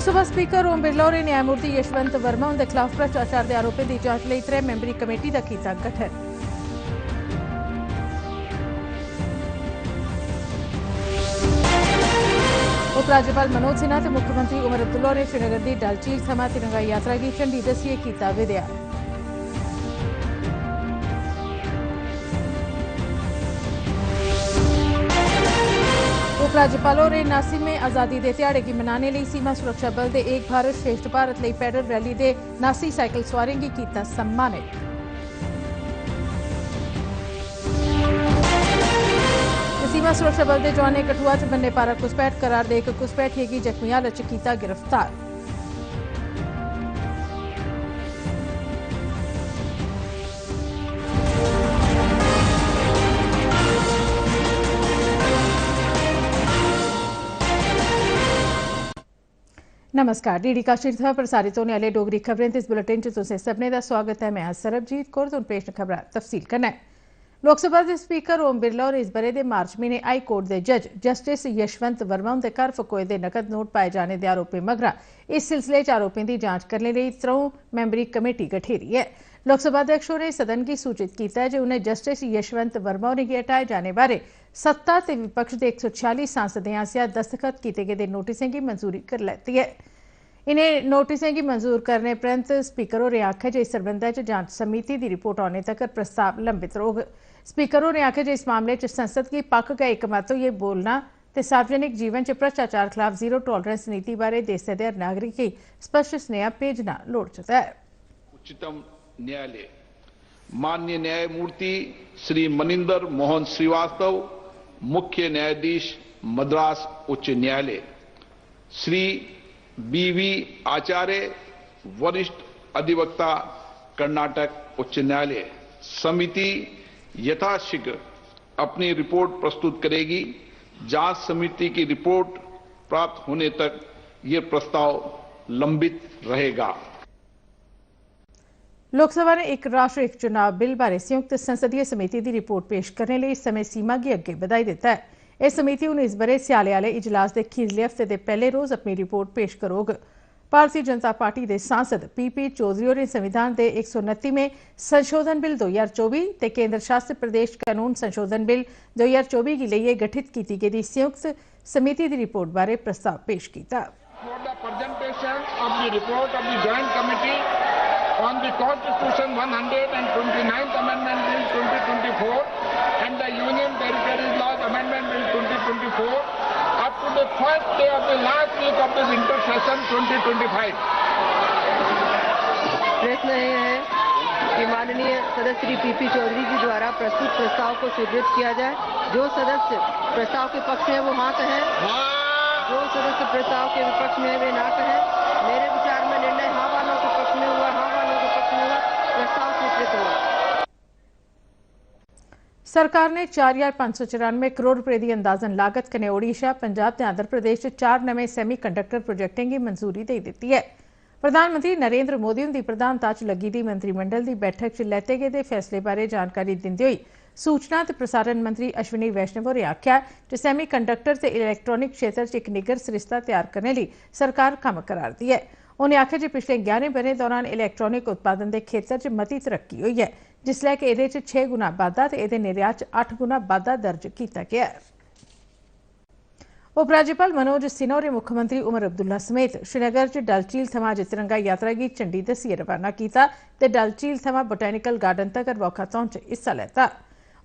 Lok Sabha speaker Om Birla और न्यायमूर्ति यशवंत वर्मा उनके खिलाफ भ्रष्टाचार के आरोपों की जांच लई 3 मैंबरी कमेटी का किया गठन। उपराज्यपाल मनोज सिन्हा ते मुख्यमंत्री उमर अब्दुल्ला ने श्रीनगर की डल झील थमां तिरंगा यात्रा की झंडी दस्सिए किया विदा। उपराज्यपाल और नासिक में आजादी के दिहाड़े की मनाने लिए सीमा सुरक्षा बल के एक भारत श्रेष्ठ भारत लिए पैदल रैली के नासी साइकिल सवारें की किया सम्मानित। सीमा सुरक्षा बल के जवान ने कठुआ च बन्ने पारा घुसपैठ करार दे एक घुसपैठिए की जख्मी हालत च किया गिरफ्तार। नमस्कार, डीडी काश्मीर थमां प्रसारित होने वाले डोगरी खबरें ते इस बुलेटिन च तुसें सभनें दा स्वागत है। मैं सरबजीत कौर ते हुण पेश खबरां तफसील कन्नै। लोकसभा के स्पीकर ओम बिरला और इस बरे के मार्च महीने हाई कोर्ट के जज जस्टिस यशवंत वर्मा उनके घर फकोए दे नकद नोट पाए जाने के आरोपें मगरा इस सिलसिले च आरोपें की जांच करने लिए 3 मैंबरी कमेटी गठेरी है। लोकसभा अध्यक्ष ने सदन की सूचित किया है कि उन्हें जस्टिस यशवंत वर्मा उन्हें हटाए जाने बारे सत्ता ते विपक्ष के 146 सांसदें आसिया दस्तखत किए गए नोटिसें की मंजूरी कर लेती है। इन्हें नोटिसें की मंजूर करने परंत स्पीकर होरें आख्या जे इस संबंध में जांच समिति की रिपोर्ट आने तक प्रस्ताव लंबित रहोग। स्पीकर होरें आख्या जे इस मामले च संसद की पक्क गै एक मत होइए बोलना ते सार्वजनिक जीवन च भ्रष्टाचार खिलाफ जीरो टॉलरेंस नीति बारे देश के हर नागरिक की स्पष्ट स्नेहा भेजना लोड़चदा है। उच्चतम न्यायालय माननीय न्यायमूर्ति श्री मनिंदर मोहन श्रीवास्तव, मुख्य न्यायाधीश मद्रास उच्च न्यायालय श्री बीवी आचार्य, वरिष्ठ अधिवक्ता कर्नाटक उच्च न्यायालय समिति यथाशीघ्र अपनी रिपोर्ट प्रस्तुत करेगी। जांच समिति की रिपोर्ट प्राप्त होने तक ये प्रस्ताव लंबित रहेगा। लोकसभा ने एक राष्ट्र एक चुनाव बिल बारे संयुक्त संसदीय समिति की रिपोर्ट पेश करने लिए समय सीमा की अगे बढ़ाई दिता है। यह समिति हूं इस बरे स्याले वाले इजलास के खीरले हफ्ते के पहले रोज अपनी रिपोर्ट पेश करोग। भारतीय जनता पार्टी के सांसद पीपी चौधरी और संविधान के 129 में संशोधन बिल 2024 ते केंद्र शासित प्रदेश कानून संशोधन बिल 2024 के लिए गठित की गई संयुक्त समिति की रिपोर्ट बारे प्रस्ताव पेश किया। On the Constitution 129th Amendment Bill 2024 and the Union Territories Laws Amendment Bill 2024 up to the first day of the last week of the winter session 2025. प्रश्न यह है कि माननीय सदस्य श्री पीपी चौधरी जी द्वारा प्रस्तुत प्रस्ताव को स्वीकृत किया जाए। जो सदस्य प्रस्ताव के पक्ष में वो हाँ कहें, जो सदस्य प्रस्ताव के विपक्ष में वे ना कहें। मेरे विचार में निर्णय हाँ वालों के पक्ष में हुआ, हाँ वालों के पक्ष में हुआ, प्रस्ताव स्वीकृत हुआ। सरकार ने 4,594 करोड़ रुपए की अंदाजन लागत कने ओडिशा, पंजाब ते आंध्र प्रदेश 4 नवे सैमी कंडक्टर प्रोजेक्टें की मंजूरी दे दी है। प्रधानमंत्री नरेंद्र मोदी उनकी प्रधानता च लगी दी मंत्रिमंडल की बैठक च लैते गए फैसले बारे जानकारी दिंदे हुए सूचना ते प्रसारण मंत्री अश्विनी वैष्णव होरें आख्या कि सैमी कंडक्टर ते इलैक्ट्रॉनिक क्षेत्र च एक निग्गर सरिस्ता तैयार करने लिए सरकार कम करा रही है। उन्हें आख्या कि पिछले 11 ब'रें दौरान इलैक्ट्रॉनिक उत्पादन के क्षेत्र च मती तरक्की हुई है, जिसलै कि इहदे च 6 गुना बाद्धा ते इहदे निर्यात च 8 गुना बाद्धा दर्ज किया गया है। उपराज्यपाल मनोज सिन्हा और मुख्यमंत्री उमर अब्दुल्ला समेत श्रीनगर च डल झील थमां अज्ज तिरंगा यात्रा की झंडी दस्सिए रवाना किया ते डल झील थमां बोटैनिकल गार्डन तक वॉकाथॉन च हिस्सा लैता।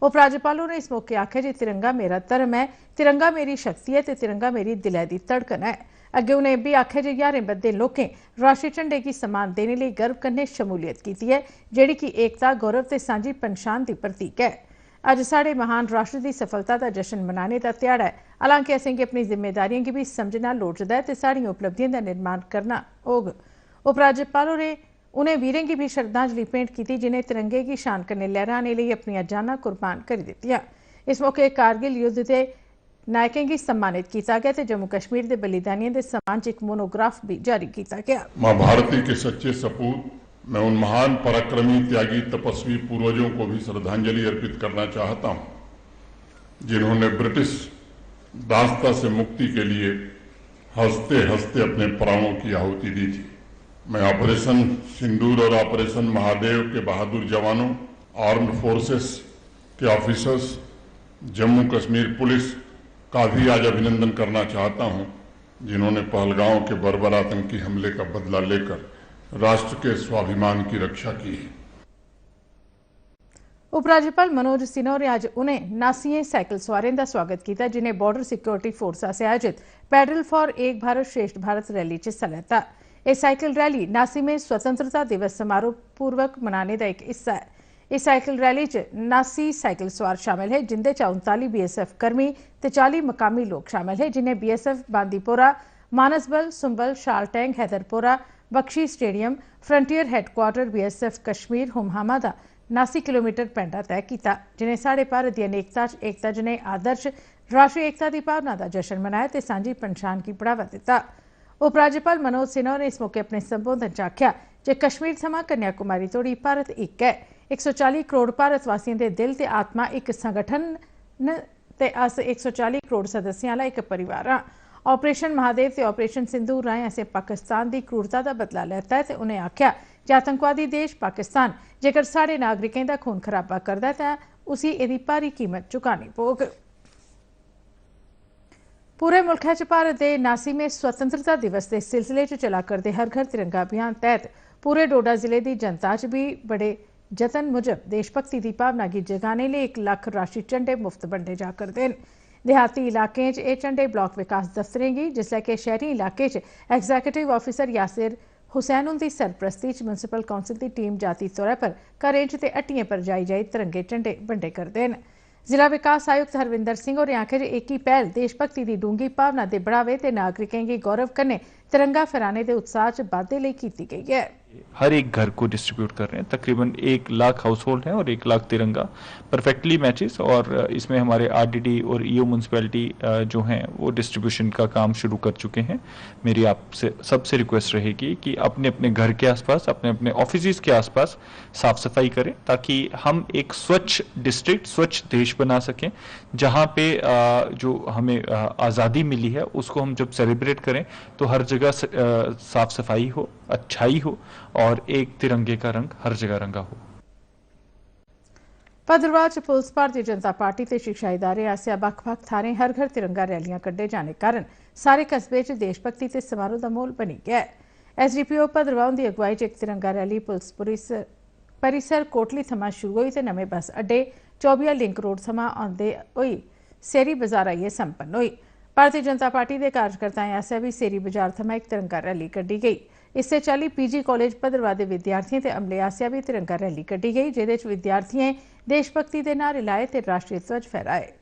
उपराज्यपाल ने इस मौके आख्या जी तिरंगा मेरा धर्म है, तिरंगा मेरी शक्ति है ते तिरंगा मेरी दिलै दी धड़कन है। अगे उन्हें भी आख्या जी 11 बद्दे लोकें राष्ट्रीय झंडे की सम्मान देने लिए गर्व कन्नै शमूलियत की है, जिहड़ी कि एकता, गौरव ते सांझी पन्छान की प्रतीक है। अज साढ़े महान राष्ट्र की सफलता का जश्न मनाने का ध्याड़ा है। हालांकि असेंगी अपनी जिम्मेदारियों की भी समझना लोड़चदा है ते साड़ियां उपलब्धियों का निर्माण करना होग। उपराज्यपाल होरें उन्हें वीरें की भी श्रद्धांजलि भेंट की जिन्हें तिरंगे की शान कन्नै लहराने लिए अपनी जाना कुर्बान कर दित्तियां। इस मौके कारगिल युद्ध के नायकें की सम्मानित किया गया ते जम्मू कश्मीर के बलिदानियों के सम्मान एक मोनोग्राफ भी जारी किया गया। मां भारती के सच्चे सपूत मैं उन महान पराक्रमी, त्यागी, तपस्वी पूर्वजों को भी श्रद्धांजलि अर्पित करना चाहता हूं जिन्होंने ब्रिटिश दासता से मुक्ति के लिए हंसते हंसते अपने प्राणों की आहुति दी थी। मैं ऑपरेशन सिंदूर और ऑपरेशन महादेव के बहादुर जवानों, आर्म्ड फोर्सेस के ऑफिसर्स, जम्मू कश्मीर पुलिस का भी आज अभिनंदन करना चाहता हूं, जिन्होंने पहलगांव के बर्बर आतंकी हमले का बदला लेकर राष्ट्र के स्वाभिमान की रक्षा की है। उपराज्यपाल मनोज सिन्हा ने आज उन्हें नासिए साइकिल सवारें का स्वागत किया, जिन्हें बॉर्डर सिक्योरिटी फोर्स से आयोजित पैडल फॉर एक भारत श्रेष्ठ भारत रैली च हिस्सा लेता। यह साइकिल रैली नासी में स्वतंत्रता दिवस समारोह पूर्वक मनाने का एक हिस्सा है। इस साइकिल रैली च नासी साइकिल सवार शामिल है, जिंदे च 39 BSF कर्मी ते 40 मकामी लोग शामिल है, जिन्हें BSF Bandipora, Manasbal, Sumbal, Shalteng, Hyderpora, Bakshi stadium, frontier headquarter BSF Kashmir Humhama का 79 किलोमीटर पेंडा तय किया, जिन्हें साढ़े भारत की अनेकता एकता जिन्हें आदर्श राष्ट्रीय एकता की भावना का जश्न मनाया तो सांझी पहचान की बढ़ावा दिता। उपराज्यपाल मनोज सिन्हा ने इस मौके अपने संबोधन च आख्या जे कश्मीर थमां कन्याकुमारी तोड़ी भारत एक है। 140 करोड़ भारतवासियों के दिल ते आत्मा एक संगठन ते अस 140 करोड़ सदस्यों वाला एक परिवार हाँ। ऑपरेशन महादेव ते ऑपरेशन सिंदूर राएं असें पाकिस्तान की क्रूरता का बदला लैता है। उन्हें आख्या जे आतंकवादी देश पाकिस्तान जेकर साढ़े नागरिकों का खून खराबा करता है तो उसी इसकी भारी कीमत चुकानी पौग। पूरे मुल्क च भारत के 89वें स्वतंत्रता दिवस के सिलसिले च चला करते हर घर तिरंगा अभियान तहत पूरे डोडा जिले की जनता च भी बड़े जतन मुजब देशभक्ति की भावना की जगाने लिए 1 लाख राशि झंडे मुफ्त बंटे जा करते हैं। देहाती इलाकें च यह झंडे ब्लॉक विकास दफ्तरें की, जिसलै कि शहरी इलाके च एग्जीक्यूटिव ऑफिसर यासिर हुसैन उनकी सरपरस्ती च म्यूनसिपल कौंसल की टीम जाती तौर पर घरें च ते हट्टियें पर जाई तिरंगे झंडे बंटे करते हैं। जिला विकास आयुक्त हरविंदर सिंह होरें आखेआ जे एक ही पहल देशभक्ति की डूंगी भावना के बढ़ावे ते नागरिकों की गौरव कन्नै तिरंगा फहराने के उत्साह च बाद्धे लई कीती गई है। हर एक घर को डिस्ट्रीब्यूट कर रहे हैं। तकरीबन 1 लाख हाउस होल्ड हैं और 1 लाख तिरंगा परफेक्टली मैचेस, और इसमें हमारे आरडीडी और ईओ म्यूनसिपैलिटी जो हैं वो डिस्ट्रीब्यूशन का काम शुरू कर चुके हैं। मेरी आपसे सबसे रिक्वेस्ट रहेगी कि अपने अपने घर के आसपास, अपने अपने ऑफिस के आसपास साफ सफाई करें, ताकि हम एक स्वच्छ डिस्ट्रिक्ट, स्वच्छ देश बना सकें, जहाँ पे जो हमें आज़ादी मिली है उसको हम जब सेलिब्रेट करें तो हर जगह साफ सफाई हो, अच्छाई हो और एक तिरंगे का रंग हर जगह रंगा हो। भद्रवाह च पुलिस भारतीय जनता पार्टी ते शिक्षा इदारे आसेआ बक्ख-बक्ख थारें हर घर तिरंगा रैलियां कड्ढे जाने कारण सारे कस्बे च देशभक्ति ते समारोह दा माहौल बनी गया है। एसडीपीओ भद्रवाह हुंदी अगुवाई च इक तिरंगा रैली पुलिस परिसर कोटली थमां शुरू हुई ते नमें बस अड्डे चौबिया लिंक रोड थमां आंदे होई सेरी बाजार आइए संपन्न हुई। भारतीय जनता पार्टी के कार्यकर्ताओं आसेआ भी सेरी बाजार थमां एक तिरंगा रैली कड्ढी गई। इससे 40 पीजी कॉलेज भद्रवाह के विद्यार्थियों के अमले आसेआ भी तिरंगा रैली कड्ढी गई, जिहदे च विद्यार्थियों देशभक्ति के नारे लाए ते राष्ट्रीय ध्वज फहराए।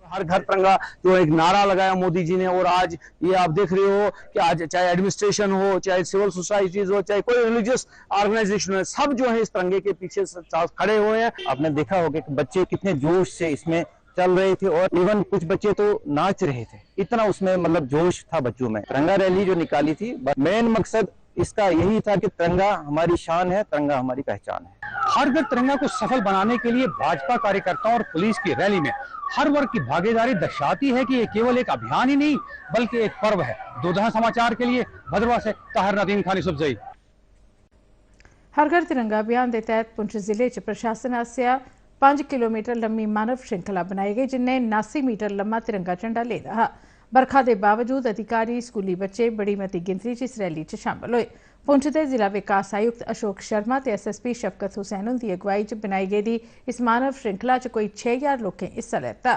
हर घर तिरंगा जो एक नारा लगाया मोदी जी ने, और आज ये आप देख रहे हो कि आज चाहे एडमिनिस्ट्रेशन हो, चाहे सिविल सोसाइटीज हो, चाहे कोई रिलीजियस ऑर्गेनाइजेशन हो, सब जो है इस तिरंगे के पीछे खड़े हुए हैं। आपने देखा होगा कि बच्चे कितने जोश से इसमें चल रहे थे और इवन कुछ बच्चे तो नाच रहे थे, इतना उसमें मतलब जोश था बच्चों में। तिरंगा रैली जो निकाली थी, मेन मकसद इसका यही था कि तिरंगा हमारी शान है, तिरंगा हमारी पहचान है। हर घर तिरंगा को सफल बनाने के लिए भाजपा कार्यकर्ताओं और पुलिस की रैली में हर वर्ग की भागीदारी दर्शाती है कि ये केवल एक अभियान ही नहीं बल्कि एक पर्व है। दूरदर्शन समाचार के लिए भद्रवाह से ताहिर नदीम खानी सुबजई। हर घर तिरंगा अभियान के तहत पुंछ जिले च प्रशासन आसेआ 5 किलोमीटर लंबी मानव श्रृंखला बनाई गई, जिन्हें 89 मीटर लंबा तिरंगा झंडा लेदा हा। बरखा के बावजूद अधिकारी, स्कूली बच्चे बड़ी मती गिनतरी च इस रैली च शामिल हुए। पुंछ के जिला विकास आयुक्त अशोक शर्मा ते SSP शफकत हुसैन उनकी अगुवाई च बनाई गेदी इस मानव श्रृंखला च कोई 6000 लोकें हिस्सा लैता।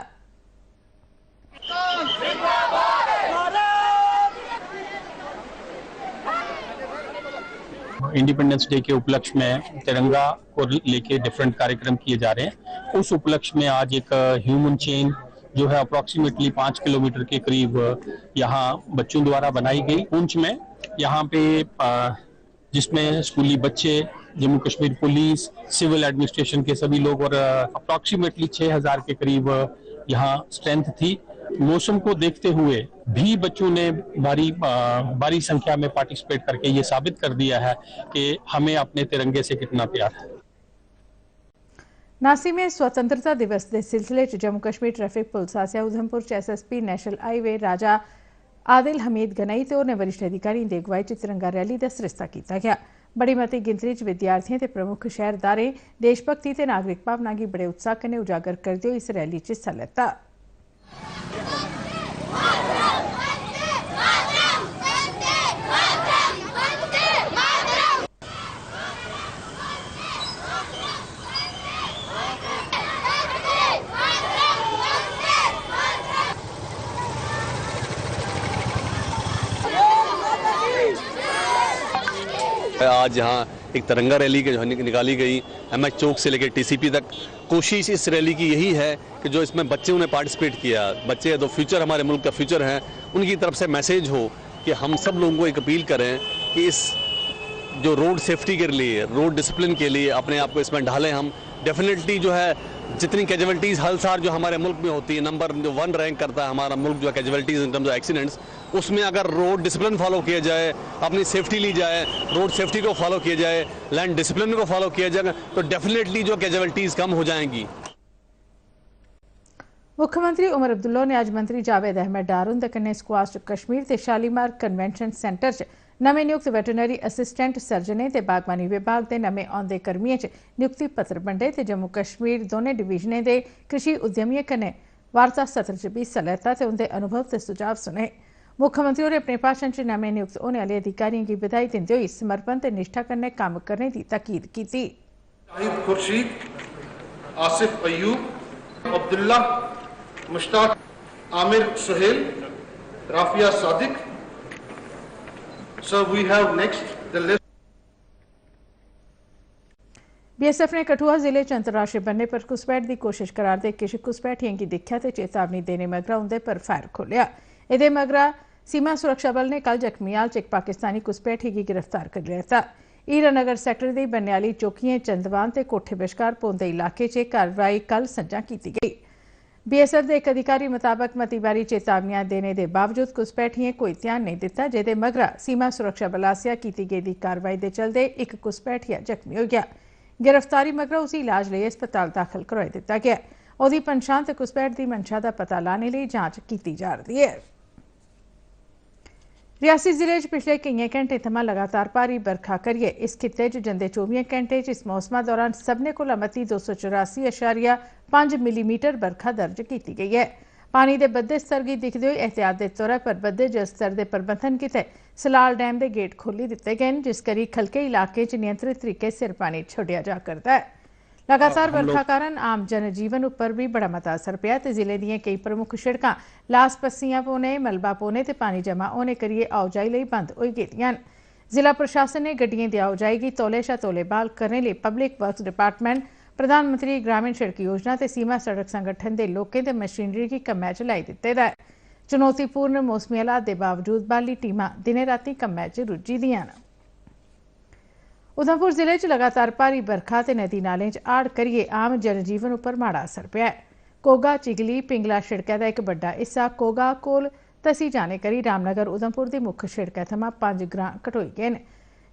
इंडिपेंडेंस डे के उपलक्ष्य में तिरंगा को लेके डिफरेंट कार्यक्रम किए जा रहे हैं। उस उपलक्ष्य में आज एक ह्यूमन चेन जो है अप्रोक्सीमेटली 5 किलोमीटर के करीब यहाँ बच्चों द्वारा बनाई गई पुंछ में। यहाँ पे जिसमें स्कूली बच्चे, Jammu Kashmir police, civil administration के सभी लोग और अप्रोक्सीमेटली 6000 के करीब यहाँ स्ट्रेंथ थी। मौसम को देखते हुए भी बच्चों ने भारी संख्या में पार्टिसिपेट करके ये साबित कर दिया है कि हमें अपने तिरंगे से कितना प्यार है। नासी में स्वतंत्रता दिवस के सिलसिले जम्मू कश्मीर ट्रैफिक पुलिस आसेआ उधमपुर च SSP नेशनल हाईवे राजा आदिल हमीद गनई ते होरनें वरिष्ठ अधिकारियों की अगुवाई च तिरंगा रैली का सरिस्ता किया गया। बड़ी मती गिनतरी च विद्यार्थियों ते प्रमुख शहरदारें देशभक्ति ते नागरिक भावना की बड़े उत्साह कन्नै उजागर करते हुए इस रैली च हिस्सा लैता। आज यहाँ एक तिरंगा रैली जो निकाली गई एमएच चौक से लेकर टीसीपी तक। कोशिश इस रैली की यही है कि जो इसमें बच्चों ने पार्टिसिपेट किया, बच्चे तो फ्यूचर हमारे मुल्क का फ्यूचर हैं, उनकी तरफ से मैसेज हो कि हम सब लोगों को एक अपील करें कि इस जो रोड सेफ्टी के लिए, रोड डिसिप्लिन के लिए अपने आप को इसमें ढालें। हम डेफिनेटली जो है जितनी कैजुअलिटीज़ हर साल जो हमारे मुल्क में होती है, नंबर जो 1 रैंक करता है हमारा मुल्क जो है casualties in terms of accidents, उसमें अगर रोड डिसिप्लिन फॉलो किया जाए, अपनी सेफ्टी ली जाए, रोड सेफ्टी को फॉलो किया जाए, लैंड डिसिप्लिन को फॉलो किया जाए, तो डेफिनेटली जो कैजुअलिटीज़ कम हो जाएंगी। मुख्यमंत्री उमर अब्दुल्ला ने आज मंत्री जावेद अहमद डार हुंदे कन्नै स्क्वाश कश्मीर ते शालीमार कन्वेंशन सेंटर च नमें नियुक्त वैटरनरी असिस्टेंट सर्जनें ते बागबानी विभाग के नमें औंदे कर्मियों च नियुक्ति पत्र बंडे ते जम्मू कश्मीर दोनें डिवीजनें के कृषि उद्यमियों कन्नै वार्ता सत्र च भी हिस्सा लैता ते उंदे अनुभव ते सुझाव सुने। मुख्यमंत्री होरें अपने भाषण च नमें नियुक्त होने वाले अधिकारियों की बधाई दिंदे होई समर्पण ते निष्ठा कन्नै कम्म करने की ताकीद की। Shahid Khurshid, Asif Ayub, Abdullah, Mushtaq, Aamir Suhail, Rafia Sadiq. So we have next the list. BSF ने कठुआ जिले च अंतरराष्ट्रीय बन्ने पर घुसपैठ की कोशिश करार दे किश घुसपैठियों की दिक्ख्या ते चेतावनी देने मगरा उंदे पर फायर खोलिया। इहदे मगरा सीमा सुरक्षा बल ने कल जखमीयाल च एक पाकिस्तानी घुसपैठी की गिरफ्तार कर लिया। हीरानगर सैक्टर की बन्ने आली चौकियां चंदवान ते कोठे बश्कार पौंदे इलाके च कार्रवाई कल संजा की गई। बीएसएफ के एक अधिकारी मुताबक मती बारी चेतावनियां देने के बावजूद घुसपैठियों कोई ध्यान नहीं दिता, जिहदे मगरा सीमा सुरक्षा बल आसेआ की गई कार्रवाई के चलते एक घुसपैठिया जख्मी हो गया। गिरफ्तारी मगरा उसे इलाज लिए अस्पताल दाखिल करवाई दिता गया। उहदी पंछान ते घुसपैठ की मंशा का पता लाने लिए जांच की जा रही है। रियासी जिले च पिछले कई घंटे थमां लगातार भारी बरखा करियै इस खित्ते च जंदे 24 घंटे च इस मौसमा दौरान सभनें कोला मती 284.5 मिलीमीटर बरखा दर्ज की गई है। पानी के बद्दे स्तर की दिखते हुए एहतियात के तौर पर बद्दे जलस्तर के प्रबंधन किते सलाल डैम के गेट खोली दिते गए, जिस करी खलके इलाके च नियंत्रित तरीके सिर पानी छोड़िया जा करता है। लगातार बरखा कारण आम जनजीवन उपर भी बड़ा मता असर पिया ते जिले दी कई प्रमुख सड़कां लास पस्सियां पौने, मलबा पौने ते पानी जमा होने करिए आओजाई लई बंद होई गेदियां। जिला प्रशासन ने गड्डियों की आओजाई की तौले शा तौले बहाल करने लिए पब्लिक वर्क्स डिपार्टमेंट, प्रधानमंत्री ग्रामीण सड़क योजना ते सीमा सड़क संगठन के लोकें ते मशीनरी की कम्मै च लाई दित्ते दा है। चुनौतीपूर्ण मौसमी हालात के बावजूद बाली टीमां दिनें रातीं कम्मै च रुज्झी दियां न। उधमपुर जिले च लगातार भारी बरखा ते नदी नालें च हाड़ करिए आम जनजीवन उपर माड़ा असर पिया है। कोगा चिगली पिंगला सड़कै दा एक बड्डा हिस्सा कोगा कोल धसी जाने करी रामनगर उधमपुर की मुख्य सड़कै थमां 5 ग्रां कटोई गए हैं।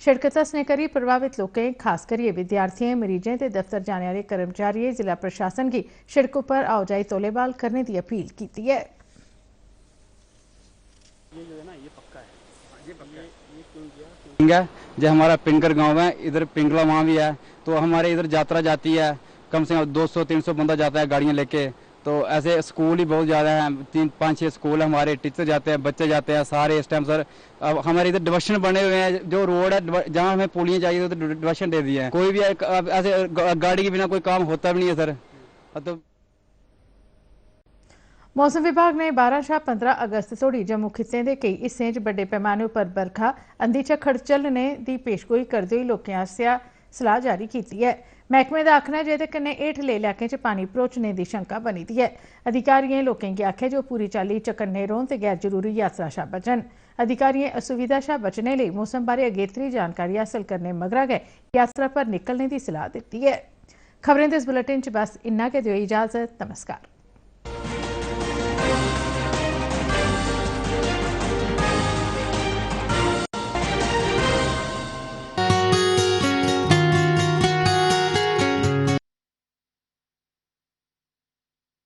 सड़क धसने करी प्रभावित लोकें, खास करिए विद्यार्थियों, मरीजें ते दफ्तर जाने वाले कर्मचारियों जिला प्रशासन की सड़क पर आओजाई तौले बहाल करने की अपील की है। जो हमारा पिंकर गांव है, इधर पिंगला वहाँ भी है, तो हमारे इधर यात्रा जाती है, कम से कम 200-300 बंदा जाता है गाड़ियाँ लेके। तो ऐसे स्कूल ही बहुत ज़्यादा हैं, 3-5-6 स्कूल हमारे, टीचर जाते हैं, बच्चे जाते हैं सारे इस टाइम। सर अब हमारे इधर डिवर्शन बने हुए हैं, जो रोड है जहाँ हमें पुलियाँ चाहिए तो डिवर्शन दे दिए हैं। कोई भी ऐसे गाड़ी के बिना कोई काम होता भी नहीं है सर। तो मौसम विभाग ने 12 से 15 अगस्त तोड़ी जम्मू खित्ते के कई हिस्सें च बड़े पैमाने पर बरखा, अंधी झक्खड़ चलने की पेशगोई करते हुए लोगों आसेआ सलाह जारी की है। महकमे का आखना है जेदे कन्नै हेठले इलाकें च पानी भरोचने की शंका बनी दी है। अधिकारियों लोगों की आखेआ जो पूरी चाली चकन्ने रौहन ते गैर जरूरी यात्रा शा बचन। अधिकारियों असुविधा शा बचने लिए मौसम बारे अगेत्री जानकारी हासिल करने मगरा गै यात्रा पर निकलने की सलाह दी है। खबरें दे इस बुलेटिन च बस इन्ना गै, दिओ इजाजत, नमस्कार।